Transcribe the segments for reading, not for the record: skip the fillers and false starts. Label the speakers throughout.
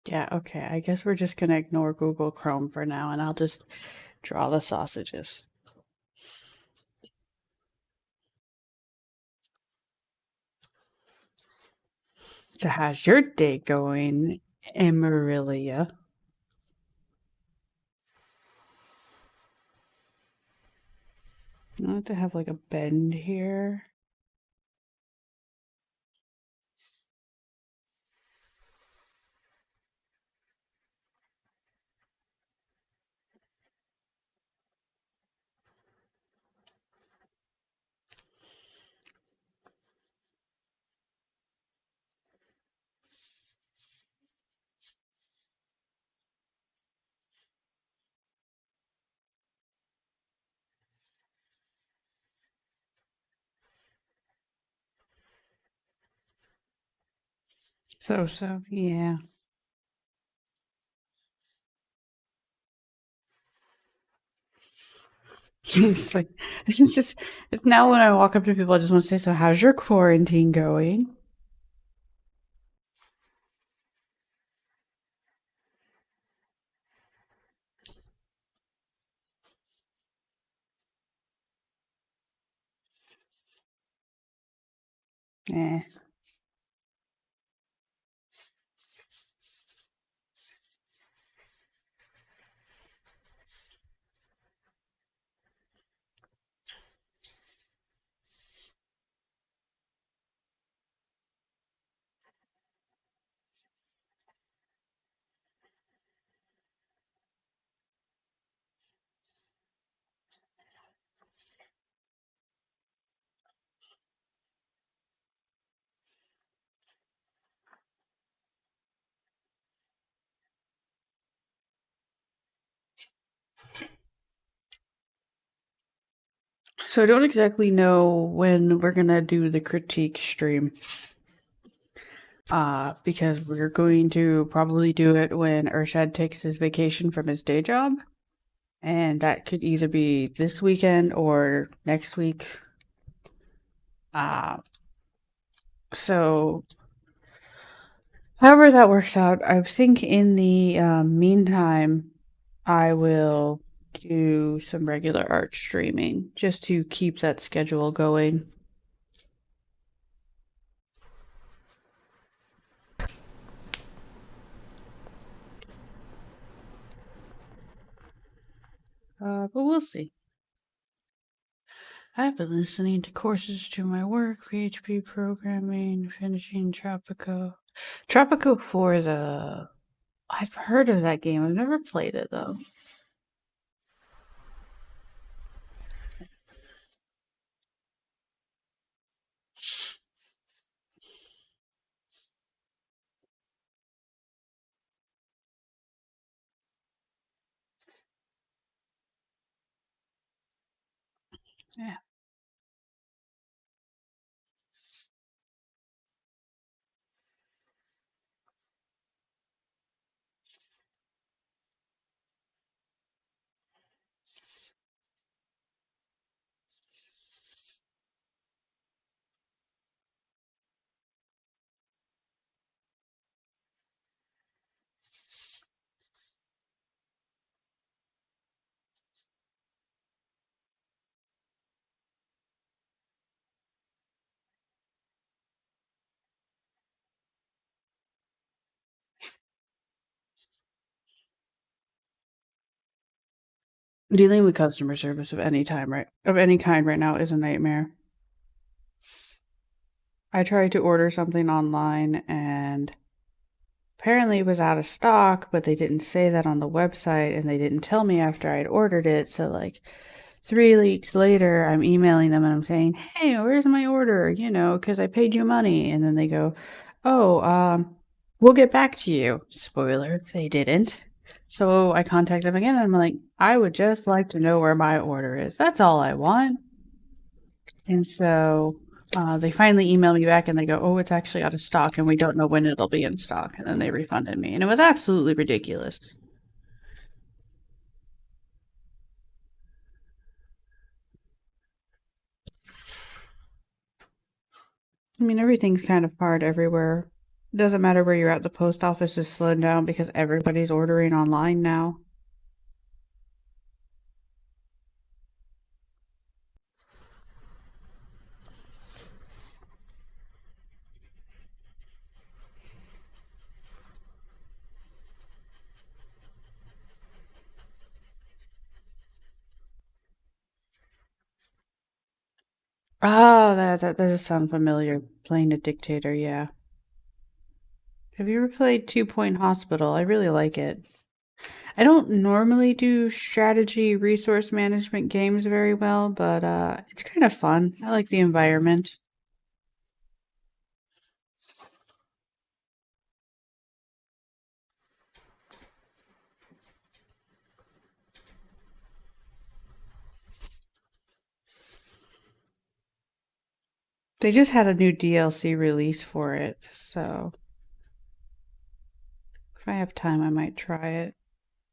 Speaker 1: Yeah, okay. I guess we're just gonna ignore Google Chrome for now, and I'll just draw the sausages. So how's your day going, Amarillia? I want to have like a bend here. So, yeah. It's like it's now when I walk up to people, I just want to say, so how's your quarantine going? Eh. So I don't exactly know when we're gonna do the critique stream. Because we're going to probably do it when Urshad takes his vacation from his day job. And that could either be this weekend or next week. Uh, so however that works out, I think in the meantime, I will do some regular art streaming just to keep that schedule going. But we'll see. I've been listening to courses to my work, PHP programming, finishing Tropico. Tropico 4 is a... I've heard of that game. I've never played it, though. Yeah. Dealing with customer service of any time, right? Of any kind right now is a nightmare. I tried to order something online and apparently it was out of stock, but they didn't say that on the website and they didn't tell me after I'd ordered it. So, like, 3 weeks later, I'm emailing them and I'm saying, hey, where's my order? You know, because I paid you money. And then they go, oh, we'll get back to you. Spoiler, they didn't. So I contact them again and I'm like, I would just like to know where my order is. That's all I want. And so they finally email me back and they go, oh, it's actually out of stock and we don't know when it'll be in stock. And then they refunded me. And it was absolutely ridiculous. I mean, everything's kind of hard everywhere. Doesn't matter where you're at, the post office is slowed down because everybody's ordering online now. Oh, that does sound familiar. Playing a dictator, yeah. Have you ever played Two Point Hospital? I really like it. I don't normally do strategy resource management games very well, but it's kind of fun. I like the environment. They just had a new DLC release for it, so if I have time, I might try it.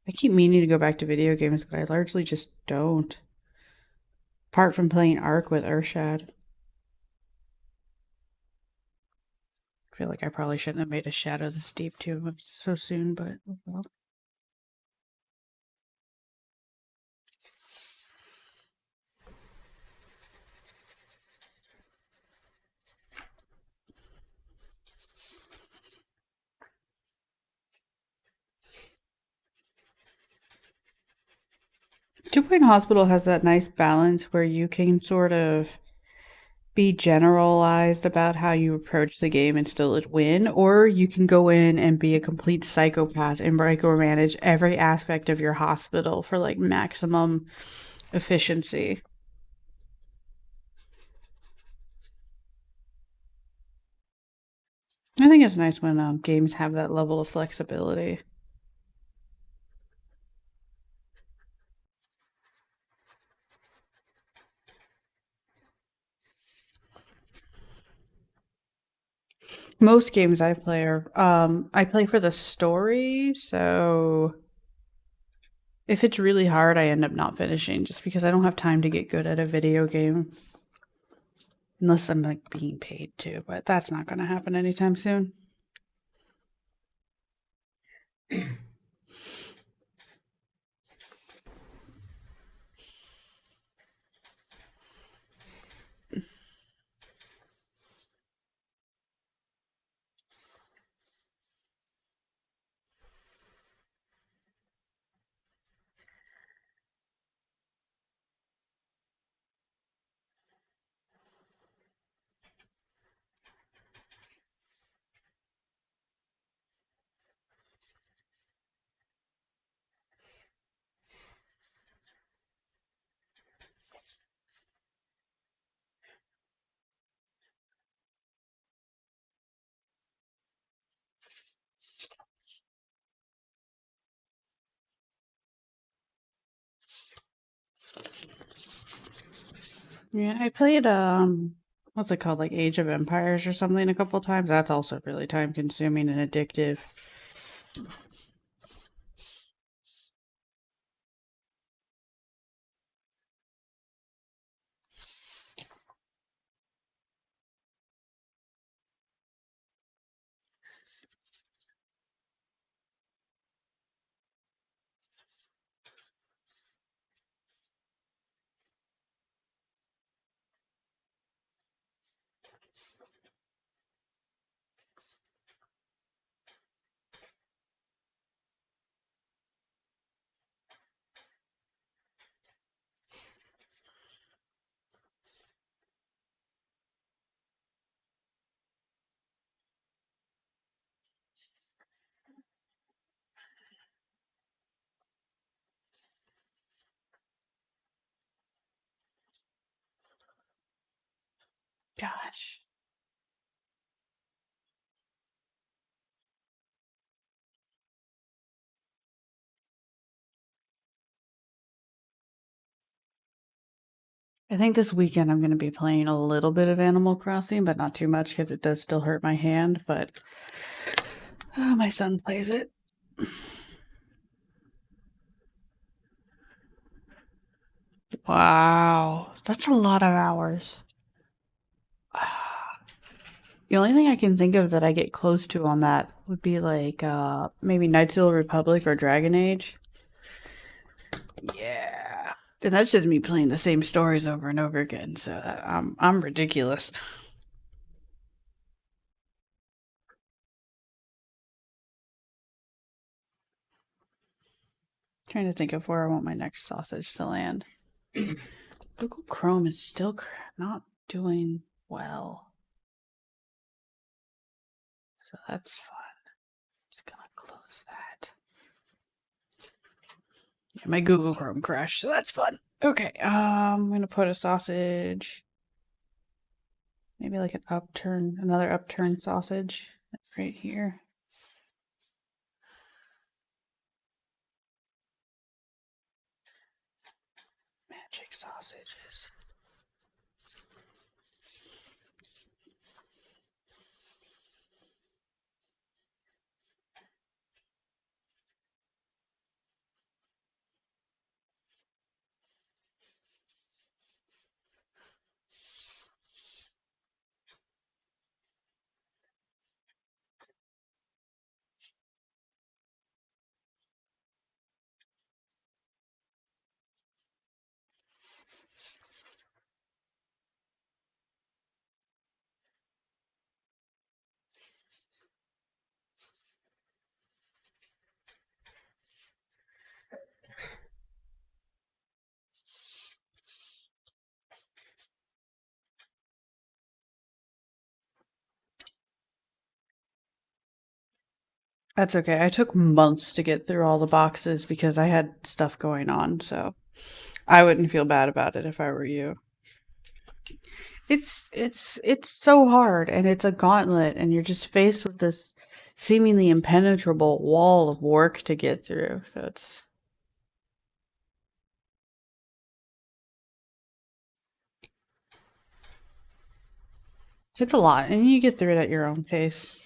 Speaker 1: I keep meaning to go back to video games, but I largely just don't. Apart from playing Ark with Urshad. I feel like I probably shouldn't have made a Shadow this deep too so soon, but oh well. 2 Point Hospital has that nice balance where you can sort of be generalized about how you approach the game and still win, or you can go in and be a complete psychopath and micromanage every aspect of your hospital for like maximum efficiency. I think it's nice when games have that level of flexibility. Most games I play are I play for the story, so if it's really hard, I end up not finishing just because I don't have time to get good at a video game unless I'm like being paid to, but that's not going to happen anytime soon. Yeah, I played what's it called, like Age of Empires or something a couple times. That's also really time consuming and addictive. Gosh. I think this weekend I'm going to be playing a little bit of Animal Crossing, but not too much because it does still hurt my hand, but my son plays it. Wow, that's a lot of hours. The only thing I can think of that I get close to on that would be like maybe Knights of the Republic or Dragon Age. Yeah. And that's just me playing the same stories over and over again, so I'm ridiculous. Trying to think of where I want my next sausage to land. Google Chrome is still not doing well. So that's fun. Just gonna close that. Yeah, my Google Chrome crashed, so that's fun. Okay, I'm gonna put a sausage. Maybe like another upturned sausage right here. Magic sausages. That's okay. I took months to get through all the boxes because I had stuff going on, so I wouldn't feel bad about it if I were you. It's so hard and it's a gauntlet and you're just faced with this seemingly impenetrable wall of work to get through. So it's a lot and you get through it at your own pace.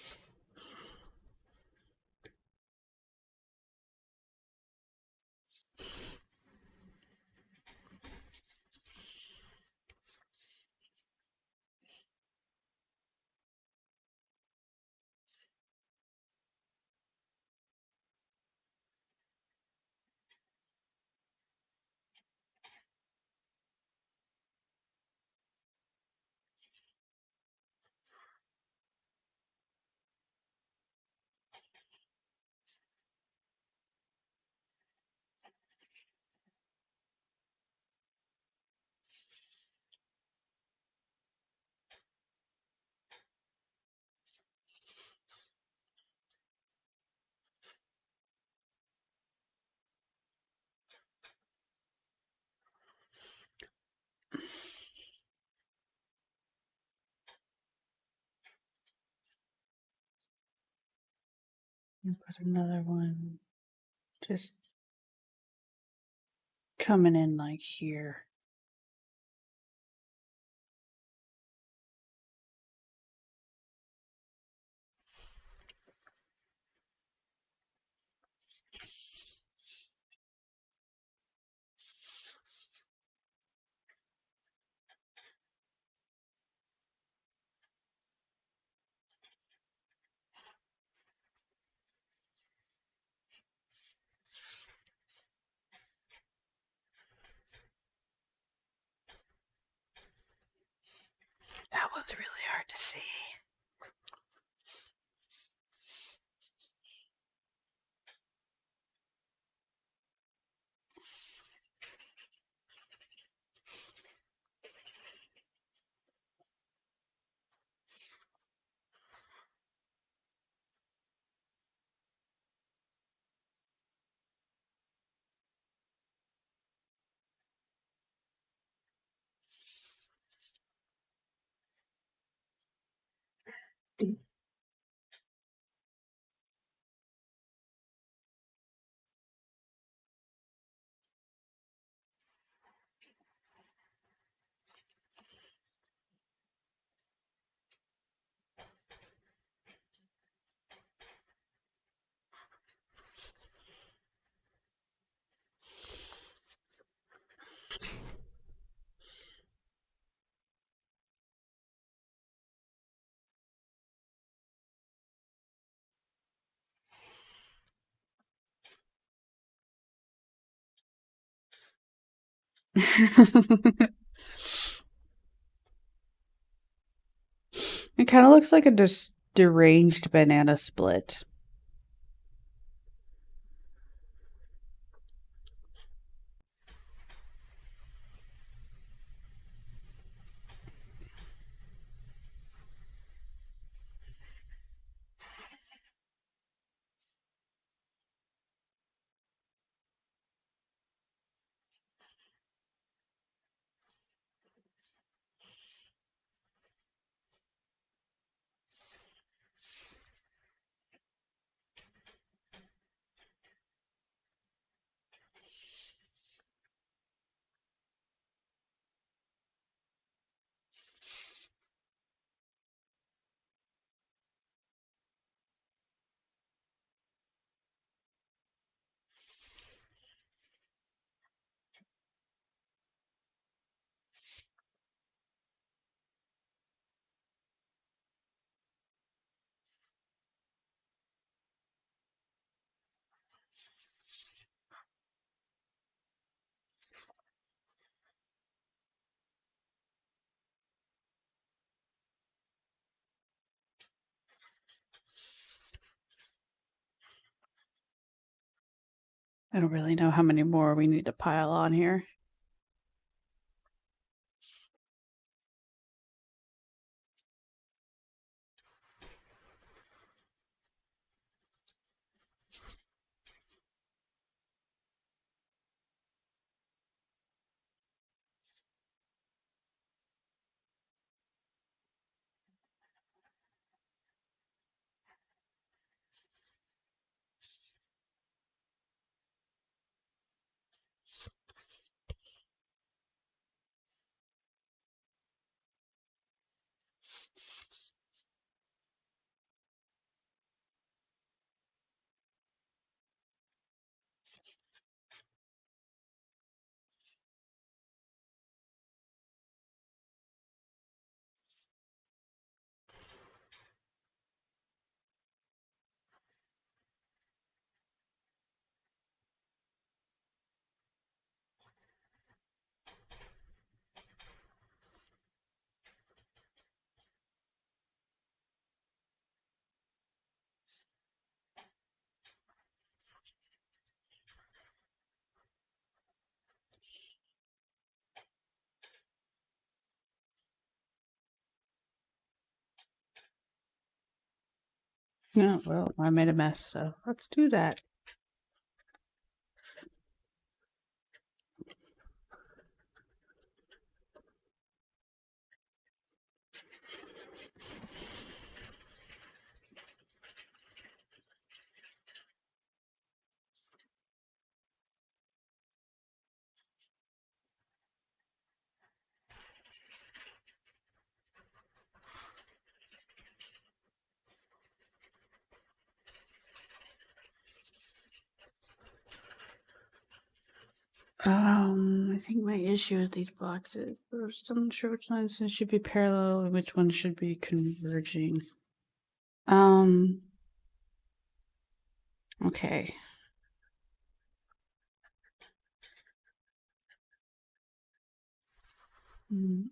Speaker 1: And put another one just coming in like here. That one's really hard to see. It kind of looks like a deranged banana split. I don't really know how many more we need to pile on here. Yeah, well, I made a mess, so let's do that. I think my issue with these boxes, I'm still not sure which lines should be parallel and which ones should be converging. Okay.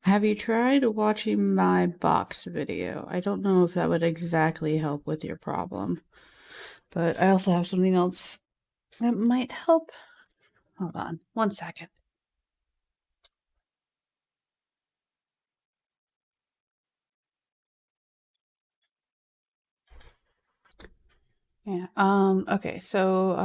Speaker 1: Have you tried watching my box video? I don't know if that would exactly help with your problem, but I also have something else that might help. Hold on 1 second. Yeah. Okay. So,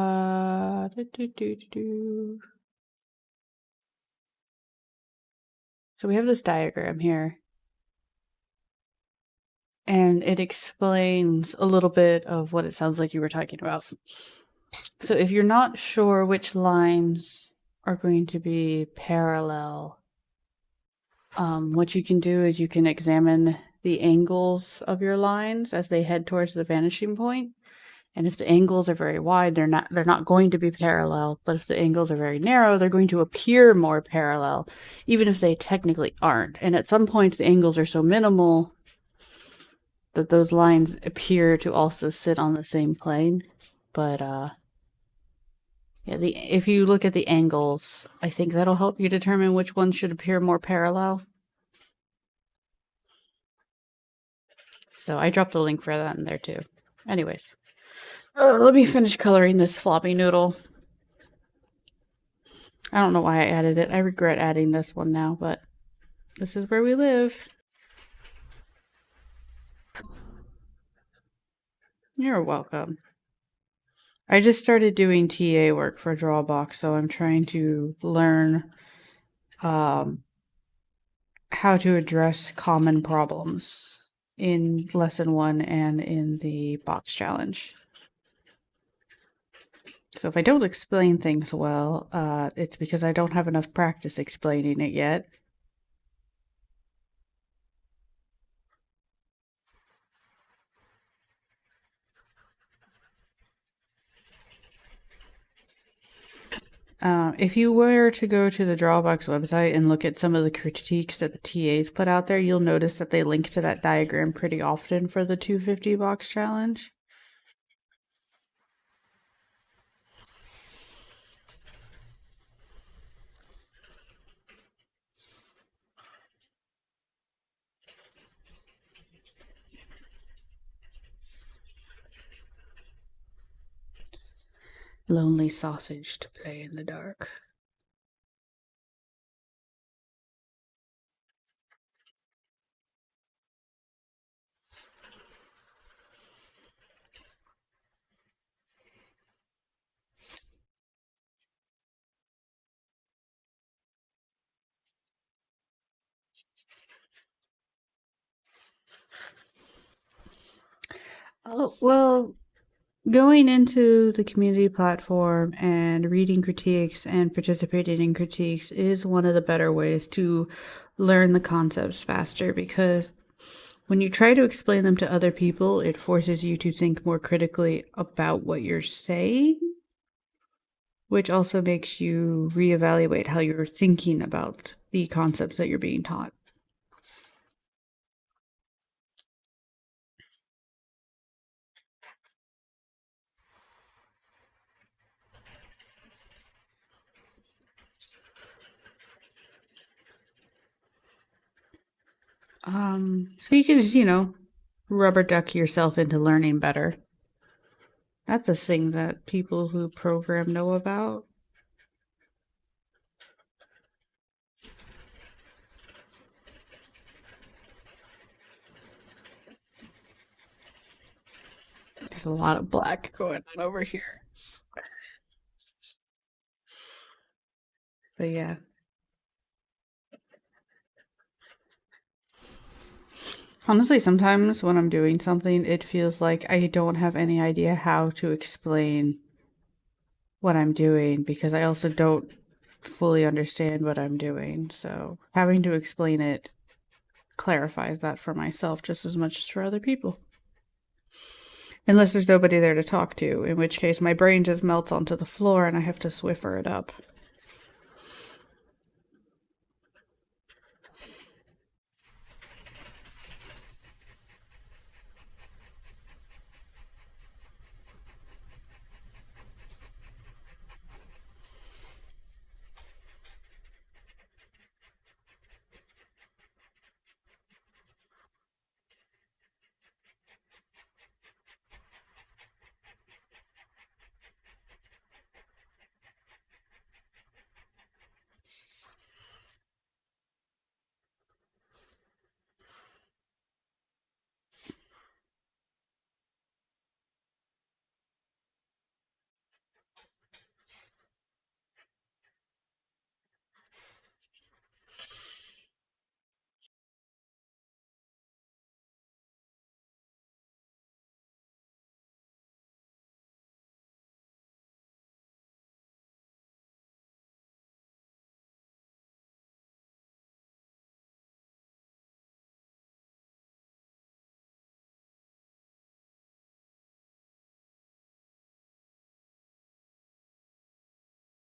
Speaker 1: so we have this diagram here, and it explains a little bit of what it sounds like you were talking about. So if you're not sure which lines are going to be parallel, what you can do is you can examine the angles of your lines as they head towards the vanishing point. And if the angles are very wide, they're not going to be parallel. But if the angles are very narrow, they're going to appear more parallel, even if they technically aren't. And at some points, the angles are so minimal that those lines appear to also sit on the same plane. But Yeah, if you look at the angles, I think that'll help you determine which ones should appear more parallel. So I dropped the link for that in there too. Anyways, let me finish coloring this floppy noodle. I don't know why I added it. I regret adding this one now, but this is where we live. You're welcome. I just started doing TA work for Drawabox, so I'm trying to learn how to address common problems in lesson 1 and in the box challenge. So if I don't explain things well, it's because I don't have enough practice explaining it yet. If you were to go to the Drawabox website and look at some of the critiques that the TAs put out there, you'll notice that they link to that diagram pretty often for the 250 box challenge. Lonely sausage to play in the dark. Oh, well, going into the community platform and reading critiques and participating in critiques is one of the better ways to learn the concepts faster, because when you try to explain them to other people, it forces you to think more critically about what you're saying, which also makes you reevaluate how you're thinking about the concepts that you're being taught. So you can just, rubber duck yourself into learning better. That's a thing that people who program know about. There's a lot of black going on over here. But yeah. Honestly, sometimes when I'm doing something, it feels like I don't have any idea how to explain what I'm doing, because I also don't fully understand what I'm doing. So having to explain it clarifies that for myself just as much as for other people. Unless there's nobody there to talk to, in which case my brain just melts onto the floor and I have to Swiffer it up.